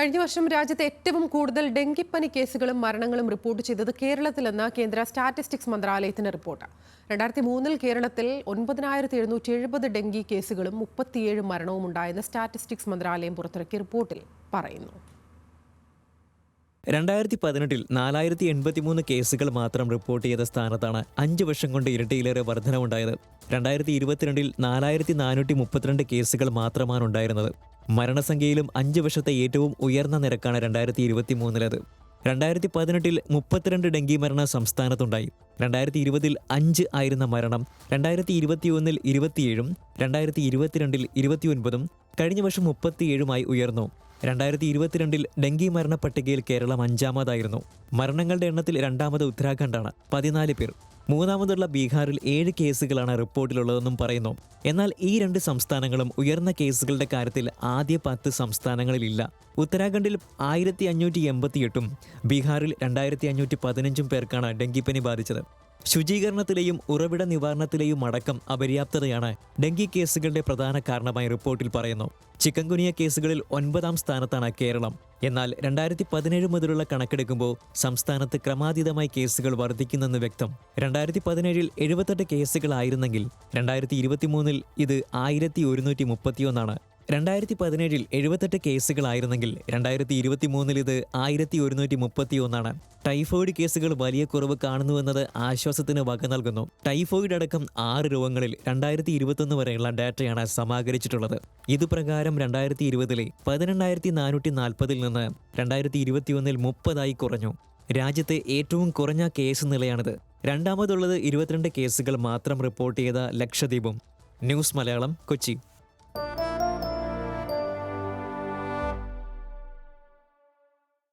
കഴിഞ്ഞ വർഷം രാജ്യത്തെ ഏറ്റവും കൂടുതൽ ഡെങ്കിപ്പനി കേസുകളും മരണങ്ങളും റിപ്പോർട്ട് ചെയ്തത് കേരളത്തിലെന്ന് കേന്ദ്ര സ്റ്റാറ്റിസ്റ്റിക്സ് മന്ത്രാലയത്തിന്റെ റിപ്പോർട്ട്. 2003 കേരളത്തിൽ 9,770 ഡെങ്കി കേസുകളും 37 മരണവും ഉണ്ടായെന്ന് സ്റ്റാറ്റിസ്റ്റിക്സ് മന്ത്രാലയം പുറത്തിറക്കിയ റിപ്പോർട്ടിൽ പറയുന്നു. 2018 4,083 കേസുകൾ മാത്രം റിപ്പോർട്ട് ചെയ്ത സ്ഥാനത്താണ് 5 വർഷം കൊണ്ട് ഇരട്ടിയിലേറെ വർധനവുണ്ടായത്. 2022 4,432 കേസുകൾ മാത്രമാണ് ഉണ്ടായിരുന്നത്. മരണസംഖ്യയിലും 5 വർഷത്തെ ഏറ്റവും ഉയർന്ന നിരക്കാണ് 2023-ലേത്. 2018 32 ഡെങ്കി മരണം സംസ്ഥാനത്തുണ്ടായി. 2020 5 ആയിരുന്ന മരണം 2021 27-ഉം 2022 29-ഉം കഴിഞ്ഞ വർഷം 37-മായി ഉയർന്നു. 2022 ഡെങ്കി മരണ പട്ടികയിൽ കേരളം 5-മതായിരുന്നു. മരണങ്ങളുടെ എണ്ണത്തിൽ രണ്ടാമത് ഉത്തരാഖണ്ഡാണ്, 14 പേർ. മൂന്നാമതുള്ള ബീഹാറിൽ 7 കേസുകളാണ് റിപ്പോർട്ടിലുള്ളതെന്നും പറയുന്നു. എന്നാൽ ഈ 2 സംസ്ഥാനങ്ങളും ഉയർന്ന കേസുകളുടെ കാര്യത്തിൽ ആദ്യ 10 സംസ്ഥാനങ്ങളിലില്ല. ഉത്തരാഖണ്ഡിൽ 1,588-ഉം ബീഹാറിൽ 2,515 പേർക്കാണ് ഡെങ്കിപ്പനി ബാധിച്ചത്. ശുചീകരണത്തിലെയും ഉറവിട നിവാരണത്തിലെയും അടക്കം അപര്യാപ്തതയാണ് ഡെങ്കി കേസുകളുടെ പ്രധാന കാരണമായി റിപ്പോർട്ടിൽ പറയുന്നു. ചിക്കൻ ഗുനിയ കേസുകളിൽ 9-ാം സ്ഥാനത്താണ് കേരളം. എന്നാൽ 2017 മുതലുള്ള കണക്കെടുക്കുമ്പോൾ സംസ്ഥാനത്ത് ക്രമാതീതമായി കേസുകൾ വർദ്ധിക്കുന്നെന്ന് വ്യക്തം. 2017 78 കേസുകളായിരുന്നെങ്കിൽ 2023 ഇത് 1,131-ആണ്. 2017 78 കേസുകളായിരുന്നെങ്കിൽ 2023 ഇത് 1,131-ആണ്. ടൈഫോയിഡ് കേസുകൾ വലിയ കുറവ് കാണുന്നുവെന്നത് ആശ്വാസത്തിന് വക നൽകുന്നു. ടൈഫോയിഡ് അടക്കം 6 രോഗങ്ങളിൽ 2021 വരെയുള്ള ഡാറ്റയാണ് സമാഹരിച്ചിട്ടുള്ളത്. ഇതുപ്രകാരം 2020-ലെ 18,440-ൽ നിന്ന് 2021-ൽ 30-ആയി കുറഞ്ഞു. രാജ്യത്തെ ഏറ്റവും കുറഞ്ഞ കേസ് നിലയാണിത്. രണ്ടാമതുള്ളത് 22 കേസുകൾ മാത്രം റിപ്പോർട്ട് ചെയ്ത ലക്ഷദ്വീപും. ന്യൂസ് മലയാളം, കൊച്ചി.